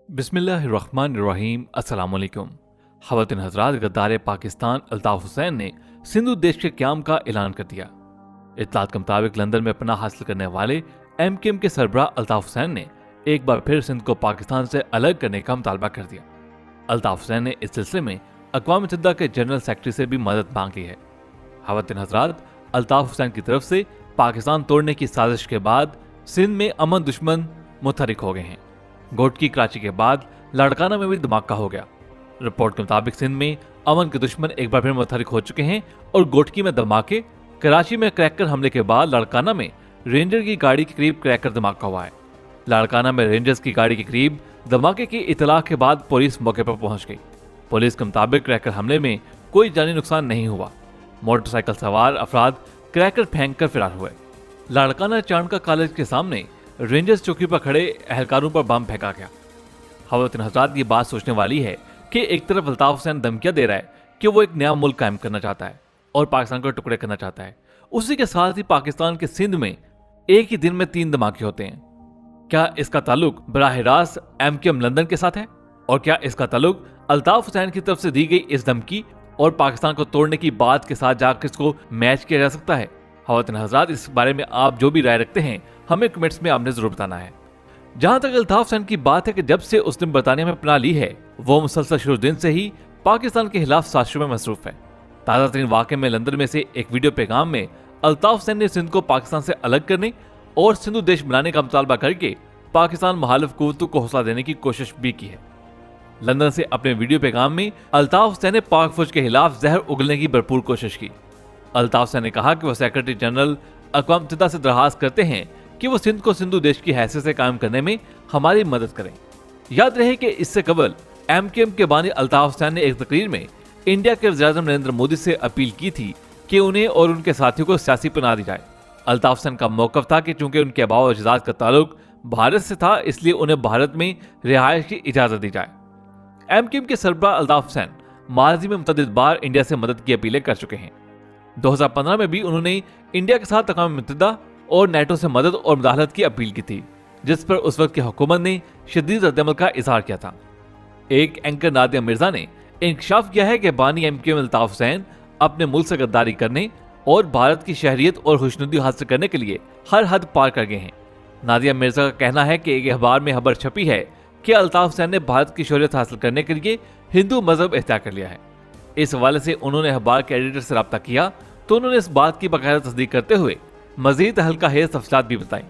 बिस्मिल्लाहिर्रहमानिर्रहीम। अस्सलाम वालेकुम। ख़वातीन हज़रात, गद्दार पाकिस्तान अल्ताफ़ हुसैन ने सिंधु देश के क़याम का ऐलान कर दिया। इत्तलात के मुताबिक लंदन में पनाह हासिल करने वाले MKM के सरबराह अल्ताफ़ हुसैन ने एक बार फिर सिंध को पाकिस्तान से अलग करने का मुतालबा कर दिया। अल्ताफ़ हुसैन ने इस सिलसिले में अक़वाम मुत्तहिदा के जनरल सेक्रेटरी से भी मदद मांग ली है। ख़वातीन हज़रात, अल्ताफ़ हुसैन की तरफ से पाकिस्तान तोड़ने की साजिश के बाद सिंध में अमन दुश्मन मुतहरिक हो गए हैं। घोटकी कराची के बाद लाड़काना में भी धमाका हो गया। रिपोर्ट के मुताबिक सिंध में अमन के दुश्मन एक बार फिर मुतहरिक हो चुके हैं और घोटकी में धमाके, कराची में क्रैकर हमले के बाद लाड़काना में रेंजर की गाड़ी के करीब क्रैकर धमाका हुआ है। लाड़काना में रेंजर्स की गाड़ी के करीब धमाके की इतला के बाद पुलिस मौके पर पहुंच गई। पुलिस के मुताबिक क्रैकर हमले में कोई जानी नुकसान नहीं हुआ। मोटरसाइकिल सवार अफराद क्रैकर फेंक कर फरार हुए। लाड़काना चाणका कॉलेज के सामने रेंजर्स चौकी पर खड़े एहलकारों पर बम फेंका गया। ख़वातीन हज़रात, ये बात सोचने वाली है कि एक तरफ अल्ताफ़ हुसैन धमकियां दे रहा है कि वो एक नया मुल्क कायम करना चाहता है और पाकिस्तान को टुकड़े करना चाहता है, उसी के साथ ही पाकिस्तान के सिंध में एक ही दिन में 3 धमाके होते हैं। क्या इसका ताल्लुक बराह रास्त MKM लंदन के साथ है? और क्या इसका ताल्लुक अल्ताफ़ हुसैन की तरफ से दी गई इस धमकी और पाकिस्तान को तोड़ने की बात के साथ जाकर इसको मैच किया जा सकता है? ख़वातीन हज़रात, इस बारे में आप जो भी राय रखते हैं हमें कमेंट्स में आपने जरूर बताना है। जहां तक अल्ताफ़ हुसैन की बात है कि जब से उसने बरतानिया में पनाह ली है, वो मुसलसल शुरू दिन से ही पाकिस्तान के खिलाफ साजिशों में मसरूफ है। ताज़ा तरीन वाक़े में लंदन में से एक वीडियो पैगाम में अल्ताफ़ हुसैन ने सिंध को पाकिस्तान से अलग करने और सिंधु देश बनाने का मुतालबा करके पाकिस्तान मुखालिफ क़ुव्वतों को हौसला देने की कोशिश भी की है। लंदन से अपने वीडियो पैगाम में अल्ताफ़ हुसैन ने पाक फौज के खिलाफ जहर उगलने की भरपूर कोशिश की। अल्ताफ़ हुसैन ने कहा कि वो सेक्रेटरी जनरल अक़वाम मुत्तहिदा से दरख्वास्त करते हैं कि वो सिंध को सिंधु देश की हैसियत से कायम करने में हमारी मदद करें। याद रहे कि इससे कबल MKM के बानी अल्ताफ़ हुसैन ने एक तकरीर में इंडिया के वज़ीर-ए-आज़म नरेंद्र मोदी से अपील की थी कि उन्हें और उनके साथियों को सियासी पनाह दी जाए। अल्ताफ़ हुसैन का मौक़िफ़ था कि चूंकि उनके आबा व अजदाद का ताल्लुक भारत से था, इसलिए उन्हें भारत में रिहाइश की इजाज़त दी जाए। MKM के सरबराह अल्ताफ़ हुसैन माजी में मुतअद्दिद बार इंडिया से मदद की अपीलें कर चुके हैं। 2015 में भी उन्होंने इंडिया के साथ अक़वाम मुत्तहिदा और नेटो से मदद और मुदाखलत की अपील की थी, जिस पर उस वक्त की हुकूमत ने शदीद रद्दअमल का इजहार किया था। एक एंकर नादिया मिर्जा ने इंकशाफ किया है कि बानी MKM अल्ताफ़ हुसैन अपने मुल्क से गद्दारी करने और भारत की शहरियत और खुशनुदी हासिल करने के लिए हर हद पार कर गए हैं। नादिया मिर्जा का कहना है कि एक अखबार में खबर छपी है कि अल्ताफ़ हुसैन ने भारत की शहरियत हासिल करने के लिए हिंदू मजहब इख्तियार कर लिया है। इस हवाले से उन्होंने अखबार के एडिटर से रब्ता किया तो उन्होंने इस बात की बाकायदा तस्दीक करते हुए मजीद हल्का हेज तफसीलात भी बताई।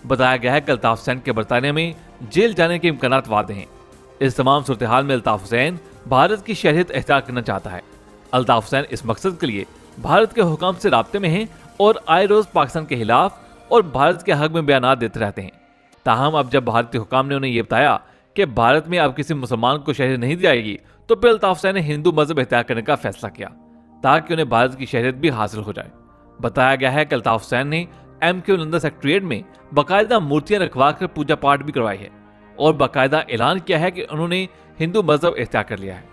बताया गया है कि अल्ताफ़ हुसैन के बरतानिया में जेल जाने के इम्कानात वादे हैं। इस तमाम सूरत हाल में अल्ताफ़ हुसैन भारत की शहरियत इख्तियार करना चाहता है। अल्ताफ़ हुसैन इस मकसद के लिए भारत के हुकाम से राब्ते में हैं और आए रोज पाकिस्तान के खिलाफ और भारत के हक में बयानात देते रहते हैं। ताहम अब जब भारतीय हुकाम ने उन्हें यह बताया कि भारत में अब किसी मुसलमान को शहरियत नहीं दी जाएगी, तो फिर अल्ताफ़ हुसैन ने हिंदू मजहब इख्तियार करने का फैसला किया ताकि उन्हें भारत की शहरियत भी हासिल हो जाए। बताया गया है कि अल्ताफ़ हुसैन ने MKM लंदन सेक्रेटेरिएट में बाकायदा मूर्तियां रखवा कर पूजा पाठ भी करवाई है और बाकायदा ऐलान किया है कि उन्होंने हिंदू मजहब इख्तियार कर लिया है।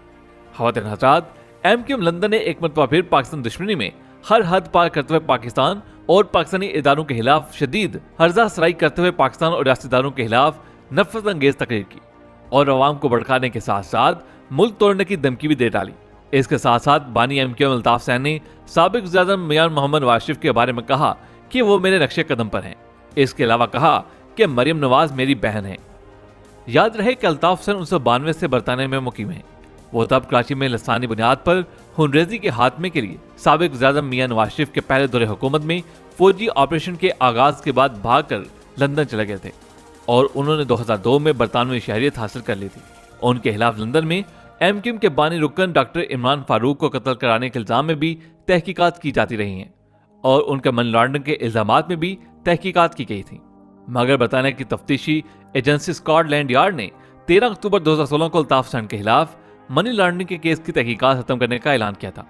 ख़वातीन हज़रात, MKM लंदन ने एक मरतबा फिर पाकिस्तान दुश्मनी में हर हद पार करते हुए पाकिस्तान और पाकिस्तानी इदारों के खिलाफ शदीद हर्जा सराई करते हुए पाकिस्तान और रियासती इदारों के खिलाफ नफरत अंगेज तकरीर की और अवाम को भड़काने के साथ साथ मुल्क तोड़ने की धमकी भी दे डाली। इसके साथ साथ बानी MKM अल्ताफ़ हुसैन ने साबिक वज़ीर-ए-आज़म मियां मोहम्मद नवाज शरीफ के बारे में कहा कि वो मेरे नक्शे कदम पर हैं। इसके अलावा कहा कि मरियम नवाज मेरी बहन है। याद रहे कि अल्ताफ़ हुसैन 1992 से बरतानिया में मुकीम है। वो तब कराची में लसानी बुनियाद पर हुनरेजी के खात्मे के लिए साबिक वज़ीर-ए-आज़म मियां नवाज शरीफ के पहले दौरे हुकूमत में फौजी ऑपरेशन के आगाज के बाद भागकर लंदन चले गए थे और उन्होंने 2002 में बरतानवी शहरियत हासिल कर ली थी। उनके खिलाफ लंदन में MKM के बानी रुकन डॉक्टर इमरान फारूक को कत्ल कराने के इल्जाम में भी तहकीकात की जाती रही हैं और उनके मनी लॉन्ड्रिंग के इल्जामात में भी तहकीकात की गई थी। मगर बरतानिया की तफ्तीशी एजेंसी स्कॉटलैंड यार्ड ने 13 अक्टूबर 2016 को अल्ताफ़ हुसैन के खिलाफ मनी लॉन्ड्रिंग के केस की तहकीकात खत्म करने का ऐलान किया था।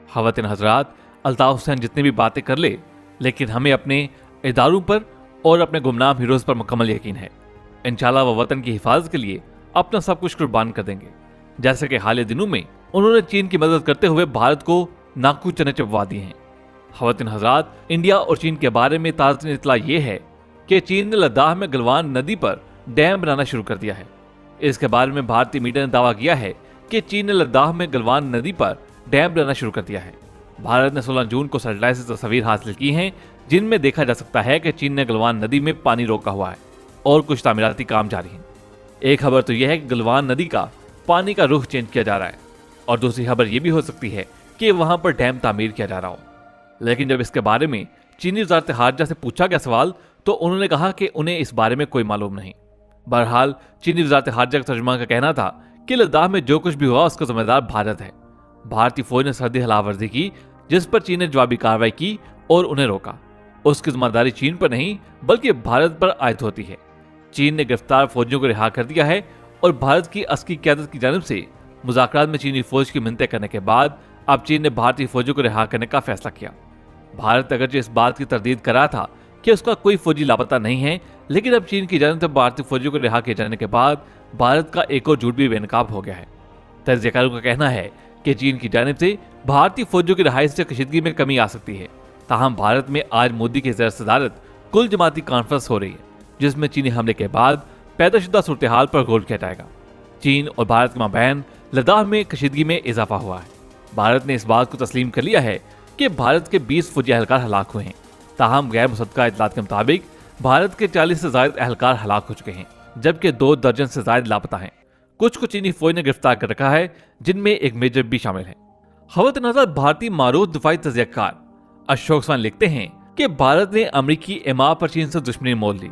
ख़वातीन हज़रात, अल्ताफ़ हुसैन जितनी भी बातें कर ले, लेकिन हमें अपने इदारों पर और अपने गुमनाम हीरोज़ पर मुकम्मल यकीन है। इंशाल्लाह वह वतन की हिफाजत के लिए अपना सब कुछ कुर्बान कर देंगे, जैसे कि हाल दिनों में उन्होंने चीन की मदद करते हुए भारत को नाकू चने चबवा दिए हैं। ख़वातीन हज़रात, इंडिया और चीन के बारे में ताज़ा इत्तला ये है कि चीन ने लद्दाख में गलवान नदी पर डैम बनाना शुरू कर दिया है। इसके बारे में भारतीय मीडिया ने दावा किया है कि चीन ने लद्दाख में गलवान नदी पर डैम बनाना शुरू कर दिया है। भारत ने 16 जून को सैटेलाइट से तस्वीर हासिल की हैं, जिनमें देखा जा सकता है कि चीन ने गलवान नदी में पानी रोका हुआ है और कुछ तामीराती काम जारी हैं। एक खबर तो यह है कि गलवान नदी का पानी का रुख चेंज किया जा रहा है और दूसरी खबर यह भी हो सकती है कि वहां पर डैम तामीर किया जा रहा हो। लेकिन जब इसके बारे में चीनी वज़ारत खारजा से पूछा गया सवाल तो उन्होंने कहा कि उन्हें इस बारे में कोई मालूम नहीं। बहरहाल चीनी वज़ारत खारजा के तर्जुमान का कहना था कि लद्दाख में जो कुछ भी हुआ उसका जिम्मेदार भारत है। भारतीय फौज ने सरहदी हलावर्जी की, जिस पर चीन ने जवाबी कार्रवाई की और उन्हें रोका। उसकी जिम्मेदारी चीन पर नहीं बल्कि भारत पर आयद होती है। चीन ने गिरफ्तार फौजियों को रिहा कर दिया है और भारत की अस्की क़यादत की जानिब से मुज़ाकरात में चीनी फौज की मिन्नतें करने के बाद अब चीन ने भारतीय फौजियों को रिहा करने का फैसला किया। भारत अगरचे इस बात की तरदीद कर रहा था कि उसका कोई फौजी लापता नहीं है, लेकिन अब चीन की जानिब से भारतीय फौजियों को रिहा किए जाने के बाद भारत का एक और झूठ भी बेनकाब हो गया है। तजज़ियाकारों का कहना है कि चीन की जानिब से भारतीय फौजियों की रिहाई से कशीदगी में कमी आ सकती है। ताहम भारत में आज मोदी की ज़ेर सदारत कुल जमाती कॉन्फ्रेंस हो रही है, जिसमें चीनी हमले के बाद पैदाशुदा सूरत हाल पर गौर किया जाएगा। चीन और भारत के माबैन लद्दाख में कशीदगी में इजाफा हुआ है। भारत ने इस बात को तस्लीम कर लिया है कि भारत के 20 फौजी एहलकार हलाक हुए हैं। ताहम गैर मुसद्दका इतलात के मुताबिक भारत के 40 से ज़ायद एहलकार हलाक हो चुके हैं, जबकि 2 दर्जन से ज़ायद लापता हैं। कुछ को चीनी फौज ने गिरफ्तार कर रखा है, जिनमें एक मेजर भी शामिल है। खवत नजर भारतीय मारूफ दिफाई तजज़ियाकार अशोक स्वान लिखते हैं कि भारत ने अमरीकी इमा पर चीन से दुश्मनी मोल ली।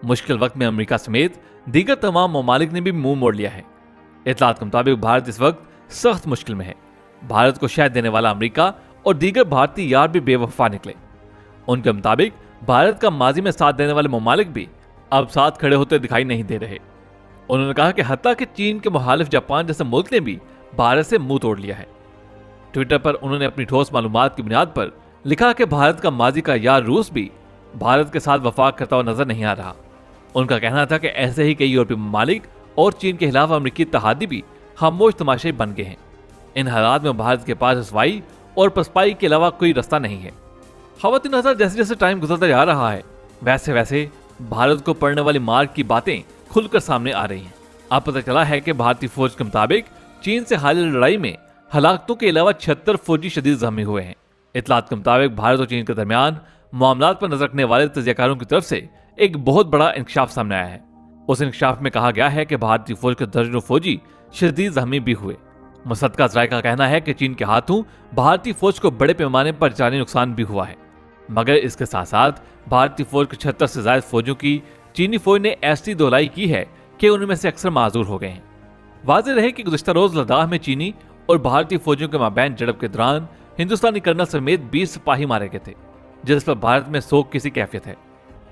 मुश्किल वक्त में अमरीका समेत दीगर तमाम ममालिक ने भी मुंह मोड़ लिया है। इतलात के मुताबिक भारत इस वक्त सख्त मुश्किल में है। भारत को शहद देने वाला अमरीका और दीगर भारतीय यार भी बेवफा निकले। उनके मुताबिक भारत का माजी में साथ देने वाले ममालिक भी अब साथ खड़े होते दिखाई नहीं दे रहे। उन्होंने कहा कि हत्ता कि चीन के मुखालिफ जापान जैसे मुल्क ने भी भारत से मुंह तोड़ लिया है। ट्विटर पर उन्होंने अपनी ठोस मालूमात की बुनियाद पर लिखा कि भारत का माजी का यार रूस भी भारत के साथ वफाक करता हुआ नजर नहीं आ रहा। उनका कहना था कि ऐसे ही कई यूरोपीय ममालिक और चीन के खिलाफ अमरीकी इत्तेहादी भी खामोश तमाशे बन गए हैं। इन हालात में भारत के पास रसवाई और पसपाई के अलावा कोई रास्ता नहीं है। खवातीन नजर जैसे जैसे टाइम गुजरता जा रहा है, वैसे वैसे भारत को पड़ने वाली मार की बातें खुलकर सामने आ रही हैं। अब पता चला है कि भारतीय फौज के मुताबिक चीन से हालिया लड़ाई में हलाकतों के अलावा 76 फौजी शदीद जख्मी हुए हैं। इतलात के मुताबिक भारत और चीन के दरमियान मामलात पर नजर रखने वाले तजज़ियाकारों की तरफ से एक बहुत बड़ा इंकशाफ सामने आया है। उस इंकशाफ में कहा गया है कि भारतीय फौज के दर्जनों फौजी शदीद जख्मी भी हुए। मुसद्दका ज़राए का कहना है कि चीन के हाथों भारतीय फौज को बड़े पैमाने पर जानी नुकसान भी हुआ है, मगर इसके साथ साथ भारतीय फौज के 76 से ज्यादा फौजियों की चीनी फौज ने ऐसी धुलाई की है कि उनमें से अक्सर माजूर हो गए हैं। वाज़ेह रहे कि गुज़िश्ता रोज लद्दाख में चीनी और भारतीय फौजियों के माबैन झड़प के दौरान हिंदुस्तानी कर्नल समेत 20 सिपाही मारे गए थे, जिस पर भारत में सोग किसी कैफियत है।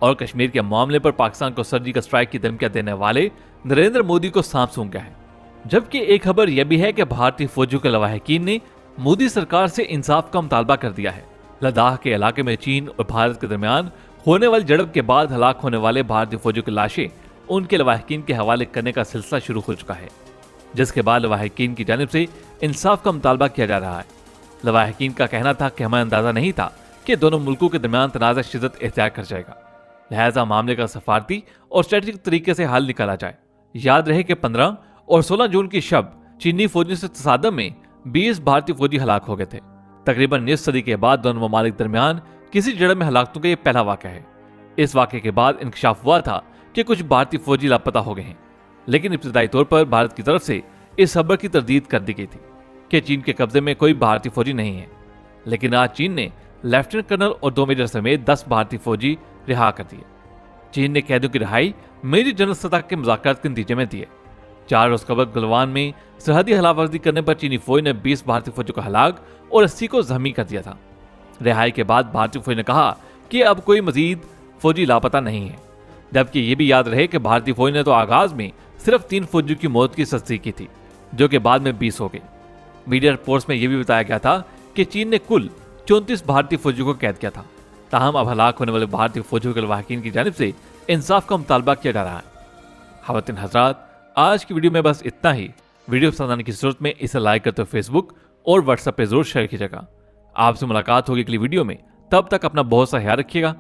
और कश्मीर के मामले पर पाकिस्तान को सर्जिकल स्ट्राइक की धमकियां देने वाले नरेंद्र मोदी को सांप सूंघ गया है। जबकि एक खबर यह भी है कि भारतीय फौजियों के लवाहिकीन ने मोदी सरकार से इंसाफ का मुतालबा कर दिया है। लद्दाख के इलाके में चीन और भारत के दरमियान होने वाली झड़प के बाद हलाक होने वाले भारतीय फौजियों की लाशें उनके लवाहिकीन के हवाले करने का सिलसिला शुरू हो चुका है, जिसके बाद लवाहिकीन की जानिब से इंसाफ का मुतालबा किया जा रहा है। लवाहिकीन का कहना था कि हमें अंदाजा नहीं था कि दोनों मुल्कों के दरमियान तनाज़ा शिद्दत इख्तियार कर जाएगा, लिहाजा मामले का सफारती और स्ट्रेटेजिक तरीके से हल निकाला जाए। याद रहे कि 15 और 16 जून की शब चीनी फौजियों से तसादम में 20 भारतीय फौजी हलाक हो गए थे। तकरीबन निस सदी के बाद दोनों ममालिक दरमियान किसी झड़प में हलाकतों का यह पहला वाक़या है। इस वाक़े के बाद इंकशाफ हुआ था कि कुछ भारतीय फौजी लापता हो गए हैं, लेकिन इब्तिदाई तौर पर भारत की तरफ से इस खबर की तरदीद कर दी गई थी कि चीन के कब्जे में कोई भारतीय फौजी नहीं है। लेकिन आज चीन ने लेफ्टिनेंट कर्नल और 2 मेजर समेत 10 भारतीय फौजी रिहा कर दिए। चीन ने कैदियों की रिहाई मेजर जनरल सतह के मुज़ाकरात के नतीजे में दिए। 4 रोज कबल गलवान में सरहदी हलावर्जी करने पर चीनी फौज ने 20 भारतीय फौजियों को हलाक और 80 को जख्मी कर दिया था। रिहाई के बाद भारतीय फौज ने कहा कि अब कोई मजीद फौजी लापता नहीं है, जबकि ये भी याद रहे कि भारतीय फौज ने तो आगाज में सिर्फ 3 फौजियों की मौत की तस्दीक की थी, जो कि बाद में 20 हो गई। मीडिया रिपोर्ट्स में यह भी बताया गया था कि चीन ने कुल 34 भारतीय फौजियों को कैद किया था। ताहम अब हलाक होने वाले भारतीय फौजियों के लवाहिकीन की जानिब से इंसाफ का मुतालबा किया जा रहा है। खवातीन हज़रात, आज की वीडियो में बस इतना ही। वीडियो पसंद आने की सूरत में इसे लाइक करते हुए फेसबुक और व्हाट्सएप पे जरूर शेयर कीजिएगा। आपसे मुलाकात होगी अगली वीडियो में, तब तक अपना बहुत सा ख्याल रखिएगा।